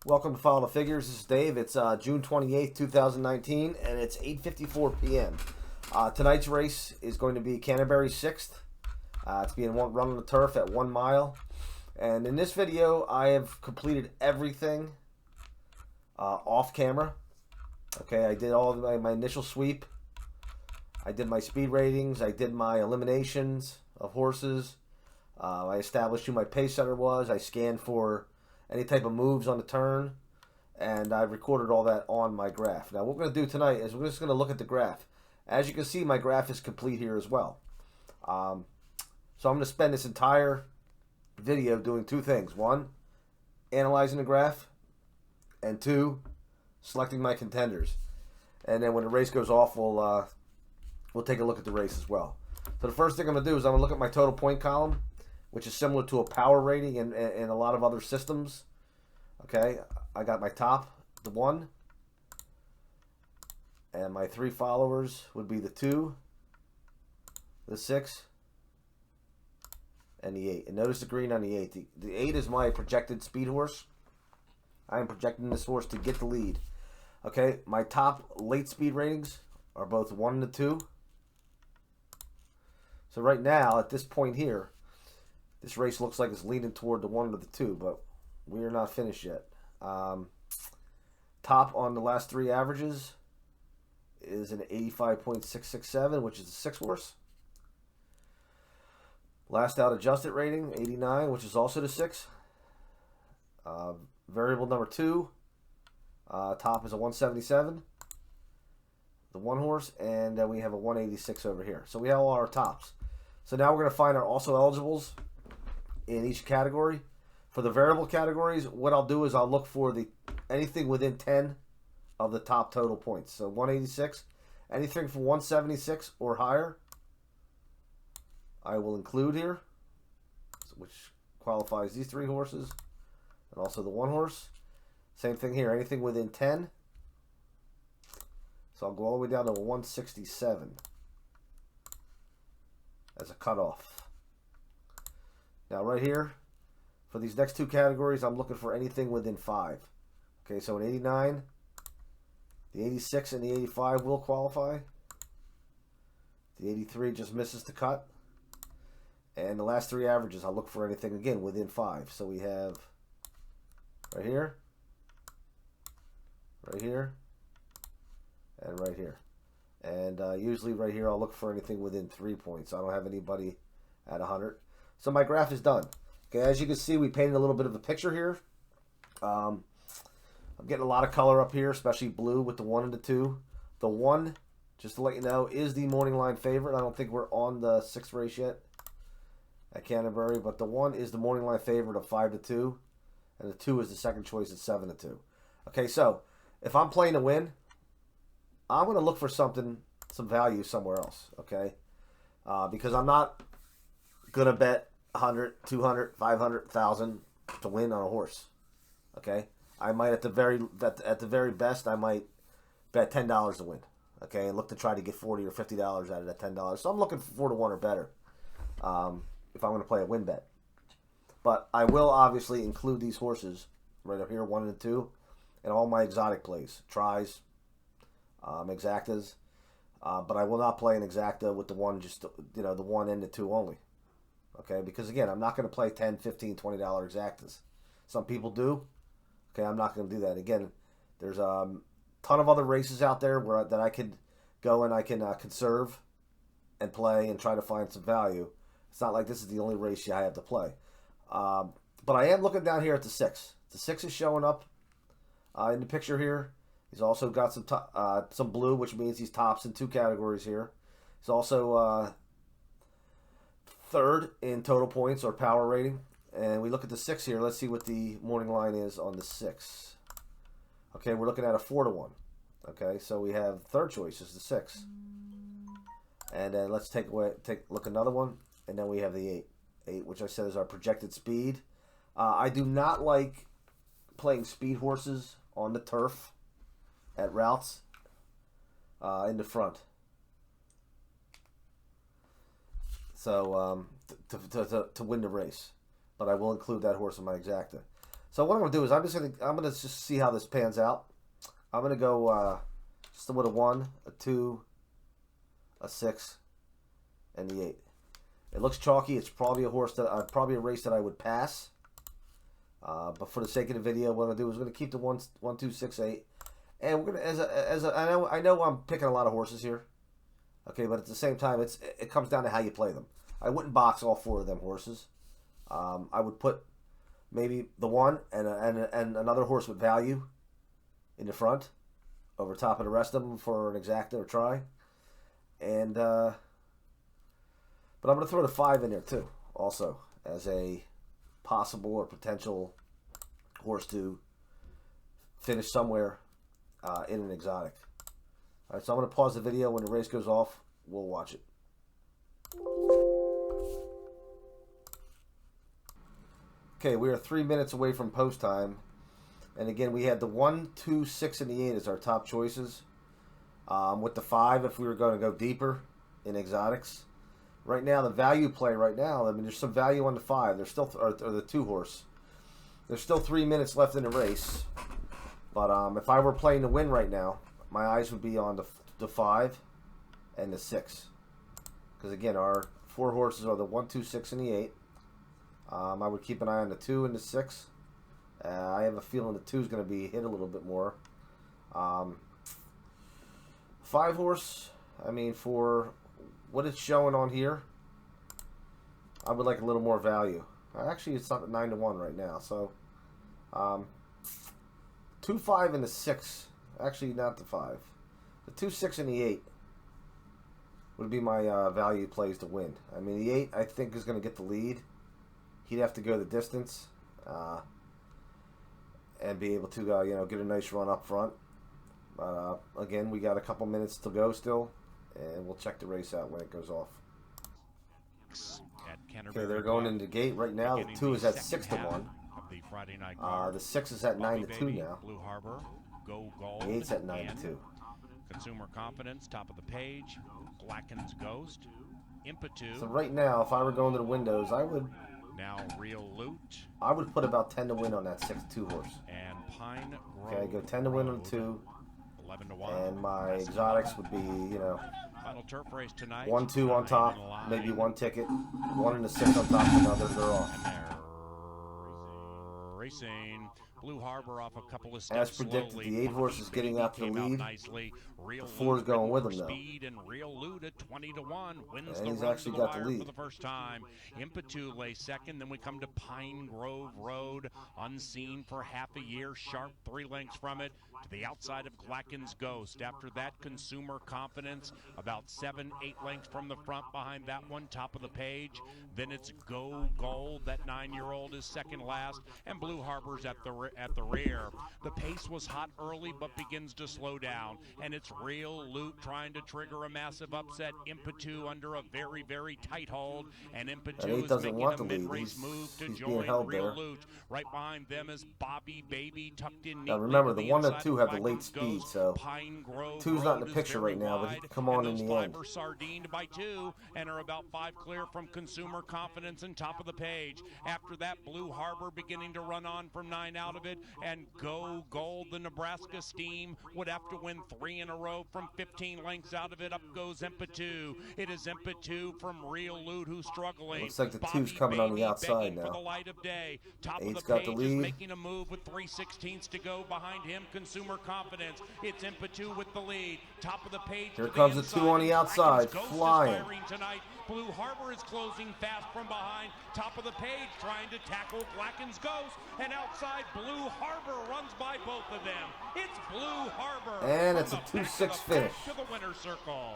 Welcome to Follow the Figures. This is Dave. It's June 28th, 2019, and it's 8:54 p.m. Tonight's race is going to be Canterbury 6th. It's being run on the turf at 1 mile. And in this video, I have completed everything off camera. Okay, I did all of my initial sweep. I did my speed ratings. I did my eliminations of horses. I established who my pace setter was. I scanned for any type of moves on the turn, and I recorded all that on my graph. Now what we're going to do tonight is we're just going to look at the graph. As you can see, my graph is complete here as well. So I'm going to spend this entire video doing two things. One, analyzing the graph, and two, selecting my contenders. And then when the race goes off, we'll take a look at the race as well. So the first thing I'm going to do is I'm going to look at my total point column, which is similar to a power rating in a lot of other systems. Okay, I got my top, the 1, and my 3 followers would be the 2, the 6, and the 8. And notice the green on the 8. The 8 is my projected speed horse. I am projecting this horse to get the lead. Okay, my top late speed ratings are both 1 and the 2. So right now, at this point here, this race looks like it's leaning toward the 1 or the 2, but we are not finished yet. Top on the last 3 averages is an 85.667, which is a 6 horse. Last out adjusted rating, 89, which is also the 6. Variable number 2, top is a 177, the 1 horse, and then we have a 186 over here. So we have all our tops. So now we're going to find our also eligibles in each category. For the variable categories, what I'll do is I'll look for anything within 10 of the top total points. So 186, anything from 176 or higher, I will include here, which qualifies these 3 horses and also the 1 horse. Same thing here, anything within 10. So I'll go all the way down to 167 as a cutoff. Now right here, for these next 2 categories, I'm looking for anything within 5. Okay, so an 89, the 86 and the 85 will qualify. The 83 just misses the cut. And the last 3 averages, I'll look for anything, again, within 5. So we have right here, right here, and right here. And usually right here, I'll look for anything within 3 points. I don't have anybody at 100. So my graph is done. Okay, as you can see, we painted a little bit of a picture here. I'm getting a lot of color up here, especially blue with the 1 and the 2. The 1, just to let you know, is the morning line favorite. I don't think we're on the 6th race yet at Canterbury, but the 1 is the morning line favorite of 5-2, and the 2 is the second choice at 7-2. Okay, so if I'm playing to win, I'm going to look for some value somewhere else. Okay, because I'm not gonna bet 100, 200, 500, 1,000 to win on a horse. Okay, I might at the very best I might bet $10 to win. Okay, and look to try to get $40 or $50 out of that $10. So I'm looking for 4-1 or better if I'm going to play a win bet. But I will obviously include these horses right up here, 1 and 2, and all my exotic plays, tries, exactas. But I will not play an exacta with the 1, just the 1 and the 2 only. Okay, because again, I'm not going to play $10, $15, $20 exactas. Some people do. Okay, I'm not going to do that. Again, there's a ton of other races out there that I could go and I can conserve and play and try to find some value. It's not like this is the only race I have to play. But I am looking down here at the 6. The 6 is showing up in the picture here. He's also got some blue, which means he's tops in 2 categories here. He's also 3rd in total points or power rating. And we look at the 6 here. Let's see what the morning line is on the 6. Okay, we're looking at a 4-1. Okay, so we have 3rd choice is the 6. And then let's look another one. And then we have the 8. 8, which I said is our projected speed. I do not like playing speed horses on the turf at routes in the front. So to win the race. But I will include that horse in my exacta. So what I'm gonna do is I'm gonna just see how this pans out. I'm gonna go just with a 1, a 2, a 6, and the 8. It looks chalky. It's probably a horse that probably a race that I would pass. But for the sake of the video, what I'm gonna do is I'm gonna keep the 1, 2, 6, 8, and we're gonna I know I'm picking a lot of horses here. Okay, but at the same time, it comes down to how you play them. I wouldn't box all 4 of them horses. I would put maybe the 1 and another horse with value in the front over top of the rest of them for an exacta or try. And but I'm going to throw the 5 in there too, also as a possible or potential horse to finish somewhere in an exotic. All right, so I'm going to pause the video. When the race goes off, we'll watch it. Okay, we are 3 minutes away from post time. And again, we had the 1, 2, 6, and the 8 as our top choices. With the 5, if we were going to go deeper in exotics. Right now, the value play right now, I mean, there's some value on the 5. There's still, or the 2 horse. There's still 3 minutes left in the race. But if I were playing to win right now, my eyes would be on the 5 and the 6. Because again, our 4 horses are the 1, 2, 6, and the 8. I would keep an eye on the 2 and the 6. I have a feeling the 2 is going to be hit a little bit more. 5 horse, I mean, for what it's showing on here, I would like a little more value. Actually, it's not at 9 to 1 right now. So, 2, 5, and the 6. Actually, not the 5. The 2, 6, and the 8 would be my value plays to win. I mean, the 8, I think, is going to get the lead. He'd have to go the distance and be able to, you know, get a nice run up front. But again, we got a couple minutes to go still, and we'll check the race out when it goes off. Okay, they're going into the gate right now. The 2 is at 6 to 1. The 6 is at 9 to 2 now. The 8's at 9 to 2. Consumer Confidence, top of the page. Blacken's Ghost. Impetu. So right now, if I were going to the windows, I would. Now Real Loot. I would put about 10 to win on that 6-2 horse. And Pine Grove. Okay, I go 10 to win on 2. 11 to 1. And my exotics would be, you know, Final turf race tonight. 1, 2 on top, maybe 1 ticket, 1 and a 6 on top, another, they're off. And they're racing. Blue Harbor off a couple of steps. As predicted, slowly. the 8 horse is getting out to the lead. Nicely. Real The 4 is going with him though. Speed and Real Loot at 20 to 1 wins And the he's run actually to got the the wire lead. for the first time. Impetu lay second. Then we come to Pine Grove Road, unseen for half a year. Sharp 3 lengths from it to the outside of Glacken's Ghost. After that, Consumer Confidence about 7, 8 lengths from the front behind that one, top of the page. Then it's Go Gold. That 9-year-old is second last, and Blue Harbor's at the rear. The pace was hot early, but begins to slow down, and it's Real Loot trying to trigger a massive upset. Impetu under a very, very tight hold, and Impetu is making a mid-race move to join Real Loot. Right behind them is Bobby Baby tucked in neatly. Now remember, the 1 and 2 have the late speed, so 2's not in the picture right now, but he can come on in the end. Are sardined by 2 and are about 5 clear from Consumer Confidence and top of the page. After that, Blue Harbor beginning to run on from 9 out of it, and Go Gold, the Nebraska Steam, would have to win 3 in a row from 15 lengths out of it. Up goes Impetu. It is Impetu from Real Loot who's struggling. Looks like the 2's coming on the outside now. For the light of day. Top 8's of the got page the is lead. making a move with 3/16 to go. Behind him, Consumer Confidence. It's Impetu with the lead. Top of the page. Here comes the 2 on the outside, flying. Tonight. Blue Harbor is closing fast from behind. Top of the page, trying to tackle Blacken's Ghost, and outside Blue Harbor runs by both of them. It's Blue Harbor, and it's a 2-6 finish. To the winner's circle.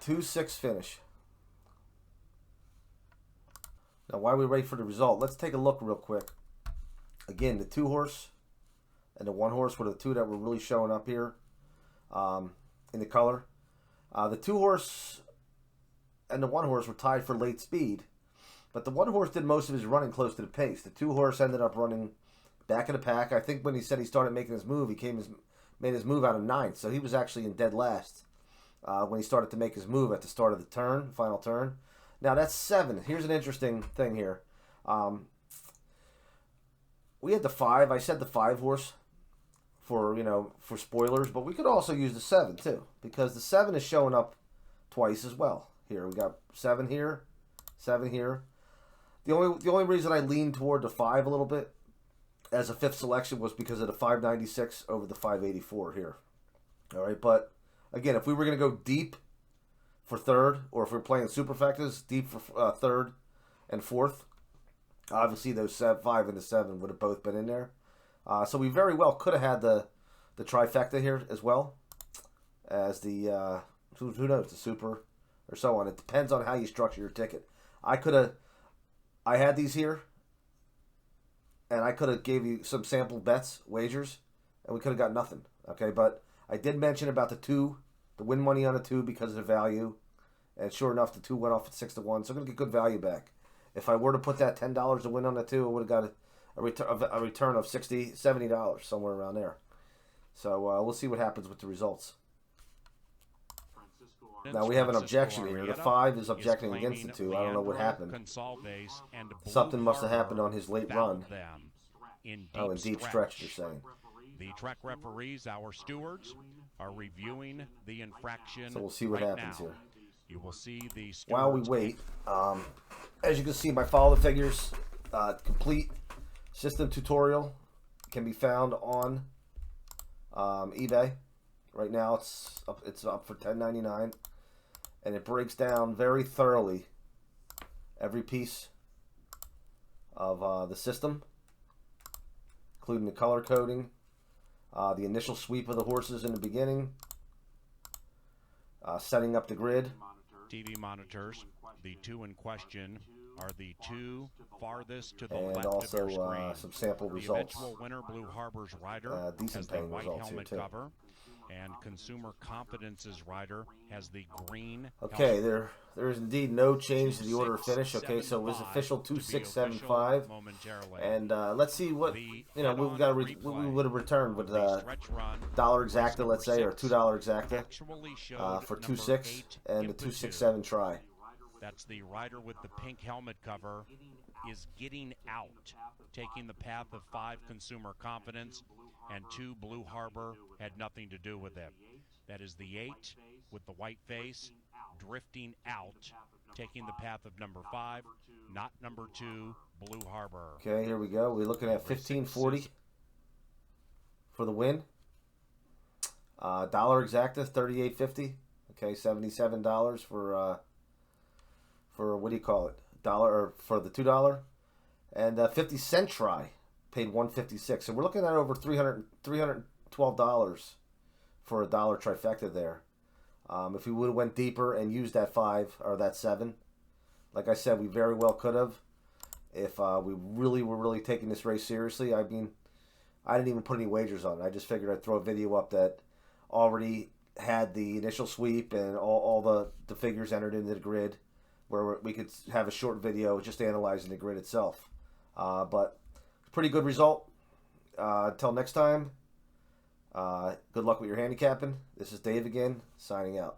2-6 finish. Now, while we wait for the result, let's take a look real quick. Again, the 2 horse and the 1 horse were the 2 that were really showing up here in the color. The 2 horse and the 1 horse were tied for late speed, but the 1 horse did most of his running close to the pace. The 2 horse ended up running back in the pack. I think when he said he started making his move, he made his move out of 9th, so he was actually in dead last when he started to make his move at the start of the turn, final turn. Now that's 7. Here's an interesting thing here. When we had the 5. I said the 5 horse for, for spoilers, but we could also use the 7 too, because the 7 is showing up twice as well. Here we got 7 here, 7 here. The only reason I leaned toward the 5 a little bit as a 5th selection was because of the 596 over the 584 here. All right, but again, if we were going to go deep for 3rd, or if we're playing superfectas, deep for 3rd and 4th, obviously those 5 and the 7 would have both been in there. So we very well could have had the trifecta here as well as the, who knows, the super or so on. It depends on how you structure your ticket. I had these here, and I could have gave you some sample bets, wagers, and we could have got nothing. Okay, but I did mention about the 2, the win money on the 2 because of the value, and sure enough, the 2 went off at 6 to 1, so I'm gonna get good value back. If I were to put that $10 to win on the 2, I would have got a return of $60, $70, somewhere around there. So we'll see what happens with the results. Now we have an objection here. The 5 is objecting against the 2. I don't know what happened. Something must have happened on his late run. In deep stretch, you're saying. The track referees, our stewards, are reviewing the infraction. So we'll see what happens here. You will see the stewards. While we wait, as you can see, my follow the figures complete system tutorial can be found on eBay. Right now it's up for $10.99, and it breaks down very thoroughly every piece of the system, including the color coding, the initial sweep of the horses in the beginning, setting up the grid. TV monitors. The 2 in question are the 2 farthest to the and left also of your screen. some sample the results. eventual winner, Blue Harbor's rider, Decent has the paying white results here helmet too. cover, and Consumer Confidence's rider has the green. Okay, there is indeed no change to the order of finish. Okay, so it was official 2675, and let's see what we would have returned with dollar exacta, let's say, or $2 exacta for 26 and the 267 try. That's the rider with the pink helmet cover is getting out, taking the path of 5 Consumer Confidence, and 2 Blue Harbor had nothing to do with it. That is the 8 with the white face drifting out, taking the path of number 5, not number 2 Blue Harbor. Okay, here we go. We're looking at 1540 for the win. Dollar exacta, 38.50. Okay, $77 for what do you call it? Or for the $2, and 50-cent try paid $156. So we're looking at over $312 for a dollar trifecta there. If we would have went deeper and used that 5 or that 7, like I said, we very well could have. If we really were taking this race seriously, I mean, I didn't even put any wagers on it. I just figured I'd throw a video up that already had the initial sweep and all the figures entered into the grid, where we could have a short video just analyzing the grid itself. But pretty good result. Until next time, good luck with your handicapping. This is Dave again, signing out.